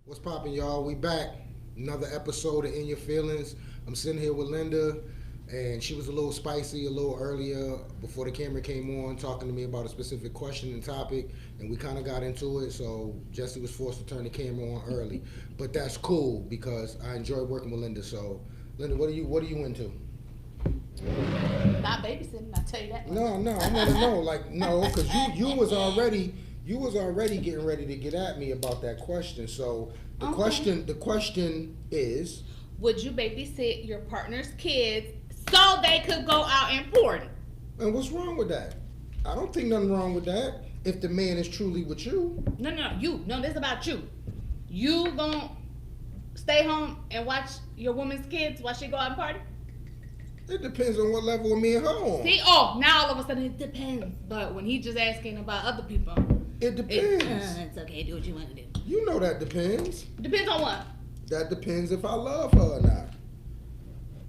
What's poppin', y'all? We back. Another episode of In Your Feelings. I'm sitting here with Linda, and she was a little spicy a little earlier before the camera came on, talking to me about a specific question and topic, and we kind of got into it. So Jesse was forced to turn the camera on early, but that's cool because I enjoy working with Linda. So, Linda, what are you into? Not babysitting, I tell you that. No, I want to know. Like, no, because you was already getting ready to get at me about that question. So the question is, would you babysit your partner's kids so they could go out and party? and what's wrong with that? I don't think nothing wrong with that. If the man is truly with you. No, this is about you. You gonna stay home and watch your woman's kids while she go out and party? It depends on what level of me and her on. See, now all of a sudden it depends. But when he just asking about other people, It depends. It's okay, do what you want to do. You know that depends. Depends on what? That depends if I love her or not.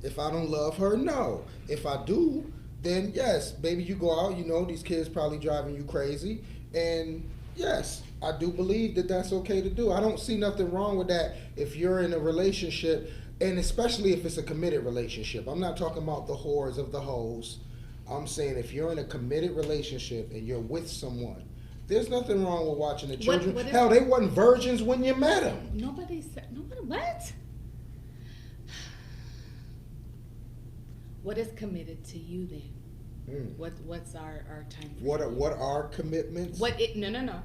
If I don't love her, no. If I do, then yes, baby, you go out, these kids probably driving you crazy. And yes, I do believe that that's okay to do. I don't see nothing wrong with that if you're in a relationship, and especially if it's a committed relationship. I'm not talking about the whores of the hoes. I'm saying if you're in a committed relationship and you're with someone, there's nothing wrong with watching the children. Hell, they wasn't virgins when you met them. Nobody said, what? What is committed to you then? What's our time frame? What are commitments? No.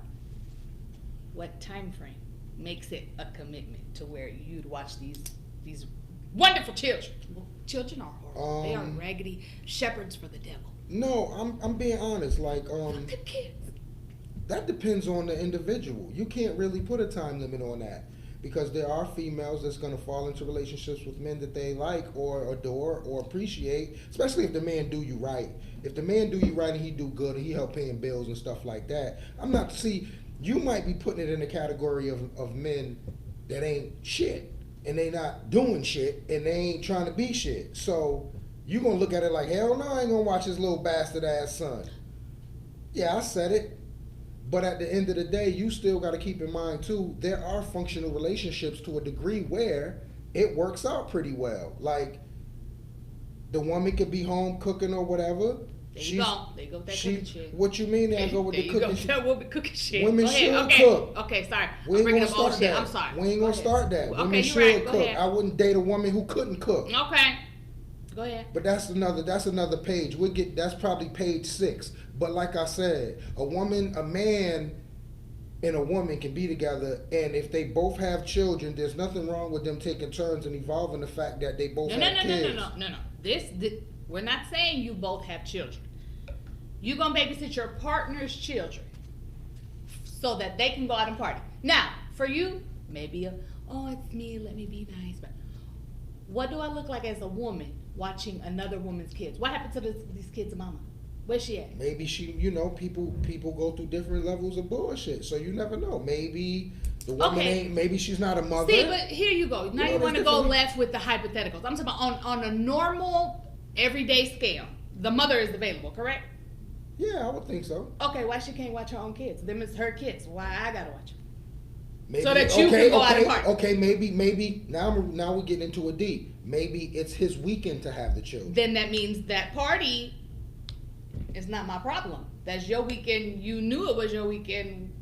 What time frame makes it a commitment to where you'd watch these wonderful children? Well, children are horrible. They are raggedy shepherds for the devil. No, I'm being honest. Like Good kids. That depends on the individual. You can't really put a time limit on that because there are females that's going to fall into relationships with men that they like or adore or appreciate, especially if the man do you right. If the man do you right and he do good and he help paying bills and stuff like that, you might be putting it in the category of men that ain't shit and they not doing shit and they ain't trying to be shit. So you going to look at it like, hell no, I ain't going to watch his little bastard ass son. Yeah, I said it. But at the end of the day, you still got to keep in mind, too, there are functional relationships to a degree where it works out pretty well. Like, the woman could be home cooking or whatever. There you go with that cooking shit. What you mean I go with the cooking shit? There will be cooking shit. Women should cook. Okay, sorry. We ain't gonna start that. I'm sorry. We ain't gonna start that. Okay, Women should cook. I wouldn't date a woman who couldn't cook. Okay. Go ahead. But that's another page. That's probably page 6. But like I said, a man and a woman can be together, and if they both have children, there's nothing wrong with them taking turns and evolving the fact that they both have kids. No. This we're not saying you both have children. You're gonna babysit your partner's children so that they can go out and party. Now, for you, maybe it's me, let me be nice, but what do I look like as a woman watching another woman's kids? What happened to these kids' mama? Where's she at? Maybe she, people go through different levels of bullshit, so you never know. Maybe the woman maybe she's not a mother. See, but here you go. Now you want to go left with the hypotheticals. I'm talking about on a normal, everyday scale. The mother is available, correct? Yeah, I would think so. Okay, why she can't watch her own kids? Them is her kids. Why I gotta watch them? Maybe, so that you can go out and party. Okay, maybe now we're getting into a deep. Maybe it's his weekend to have the children. Then that means that party is not my problem. That's your weekend. You knew it was your weekend.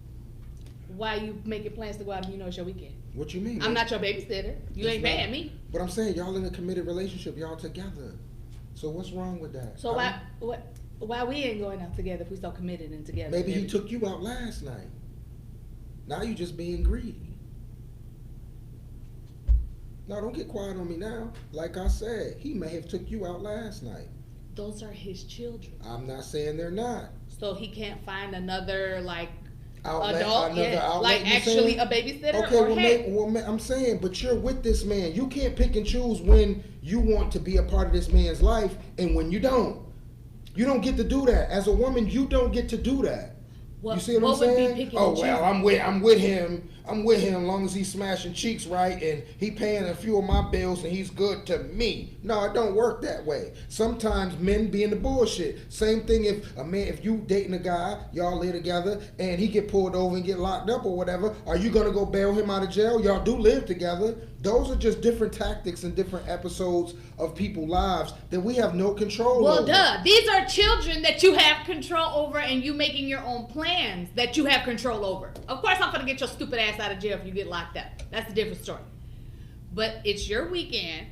Why you making plans to go out and you know it's your weekend? What you mean? I'm not your babysitter. You ain't paying me. But I'm saying y'all in a committed relationship. Y'all together. So what's wrong with that? So why we ain't going out together if we so committed and together? Maybe he took you out last night. Now you just being greedy. No, don't get quiet on me now. Like I said, he may have took you out last night. Those are his children. I'm not saying they're not. So he can't find another outlet, adult, actually a babysitter. Okay, I'm saying, but you're with this man. You can't pick and choose when you want to be a part of this man's life and when you don't. You don't get to do that. As a woman, you don't get to do that. You see what I'm saying? I'm with him. I'm with him as long as he's smashing cheeks right and he paying a few of my bills and he's good to me. No, it don't work that way. Sometimes men be in the bullshit. Same thing if you dating a guy, y'all live together, and he get pulled over and get locked up or whatever, are you gonna go bail him out of jail? Y'all do live together. Those are just different tactics and different episodes of people's lives that we have no control over. Well, duh. These are children that you have control over, and you making your own plans that you have control over. Of course, I'm gonna get your stupid ass out of jail if you get locked up. That's a different story. But it's your weekend,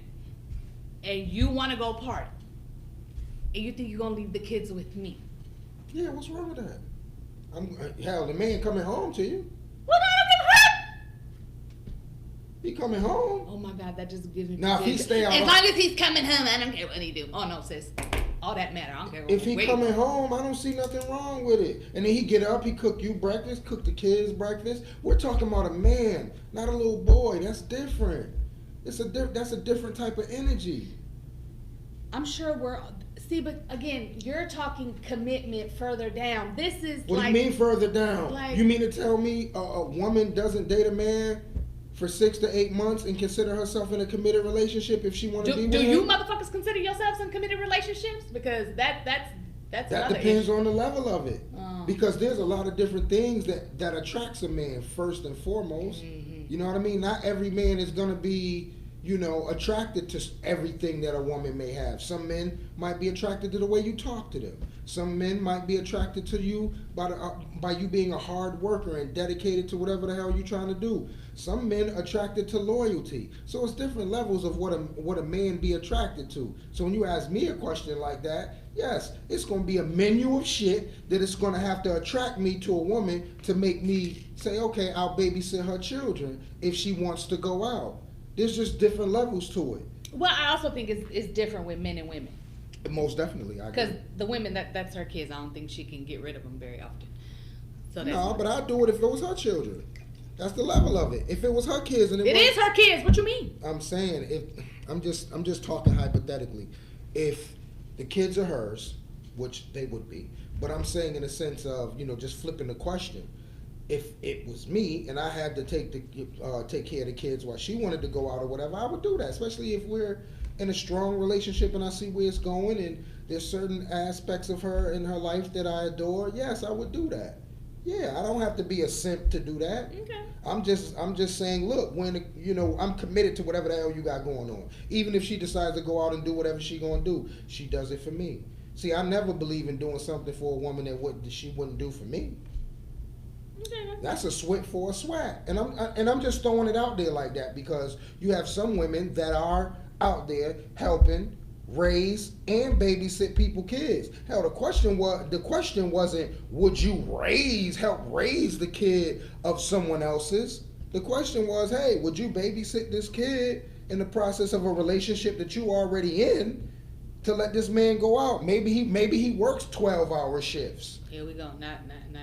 and you want to go party, and you think you're gonna leave the kids with me. Yeah, what's wrong with that? Hell, the man coming home to you. Well, I don't give a crap. He coming home. Oh my God, that just gives me. Now if he stay out, as long as he's coming home, I don't care what he do. Oh no, sis, all that matter. I don't care. If he coming home, I don't see nothing wrong with it. And then he get up, he cook you breakfast, cook the kids breakfast. We're talking about a man, not a little boy. That's different. That's a different type of energy. I'm sure we're. See, but again, you're talking commitment further down. This is What like, do you mean further down? Like, you mean to tell me a woman doesn't date a man for 6 to 8 months and consider herself in a committed relationship if she want to be with him? Do you motherfuckers consider yourselves in committed relationships? Because that's that another depends issue. on the level of it. Because there's a lot of different things that attracts a man first and foremost. Mm-hmm. You know what I mean? Not every man is going to be, attracted to everything that a woman may have. Some men might be attracted to the way you talk to them. Some men might be attracted to you by you being a hard worker and dedicated to whatever the hell you're trying to do. Some men attracted to loyalty. So it's different levels of what a man be attracted to. So when you ask me a question like that, yes, it's going to be a menu of shit that it's going to have to attract me to a woman to make me say, okay, I'll babysit her children if she wants to go out. There's just different levels to it. Well, I also think it's different with men and women. Most definitely, I agree. Because the women, that's her kids. I don't think she can get rid of them very often. So that's no, but I'd do it if it was her children. That's the level of it. If it was her kids and it is her kids. What you mean? I'm saying I'm just talking hypothetically. If the kids are hers, which they would be, but I'm saying in a sense of just flipping the question. If it was me and I had to take care of the kids while she wanted to go out or whatever, I would do that. Especially if we're in a strong relationship and I see where it's going and there's certain aspects of her in her life that I adore. Yes, I would do that. Yeah, I don't have to be a simp to do that. Okay. I'm just saying, look, when I'm committed to whatever the hell you got going on. Even if she decides to go out and do whatever she gonna do, she does it for me. See, I never believe in doing something for a woman that she wouldn't do for me. Okay. That's a swit for a swat, and I'm just throwing it out there like that because you have some women that are out there helping raise and babysit people kids. Hell, the question wasn't would you help raise the kid of someone else's. The question was, hey, would you babysit this kid in the process of a relationship that you already in to let this man go out? Maybe he works 12-hour shifts. Here we go. Now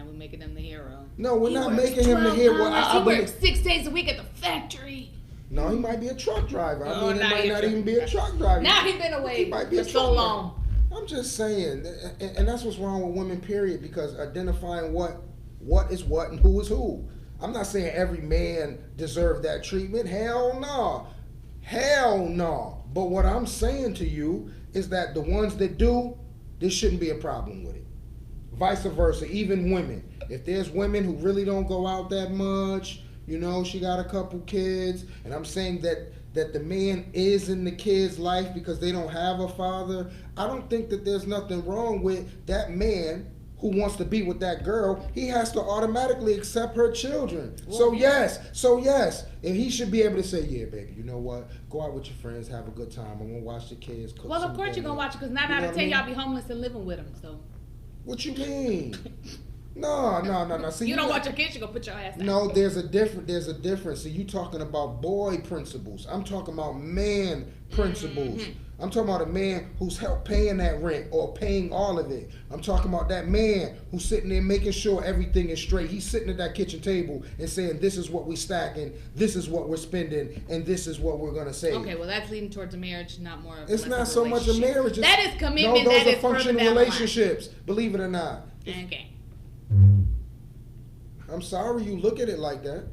we're making him the hero. No, we're not making him the hero. He works 6 days a week at the factory. No, he might be a truck driver. Oh, he might not even be a truck driver. Now he's been away for so long. I'm just saying, and that's what's wrong with women, period, because identifying what is what and who is who. I'm not saying every man deserves that treatment. Hell no. Hell no. But what I'm saying to you is that the ones that do, there shouldn't be a problem with it. Vice versa, even women. If there's women who really don't go out that much, she got a couple kids, and I'm saying that the man is in the kid's life because they don't have a father, I don't think that there's nothing wrong with that man who wants to be with that girl. He has to automatically accept her children. So yes, and he should be able to say, yeah, baby, you know what? Go out with your friends, have a good time. I'm gonna watch the kids cook. Well, of course you're gonna watch it because 9 out of 10 y'all be homeless and living with them. So. What you mean? No. See, you don't watch your kids, you gonna put your ass down. No, there's a difference. See, you talking about boy principles. I'm talking about man principles. Mm-hmm. I'm talking about a man who's helped paying that rent or paying all of it. I'm talking about that man who's sitting there making sure everything is straight. He's sitting at that kitchen table and saying, this is what we stacking, this is what we're spending, and this is what we're going to save. Okay, well, that's leading towards a marriage, not more of It's not so much a marriage. That is commitment. No, those that are functional relationships, believe it or not. Okay. I'm sorry you look at it like that.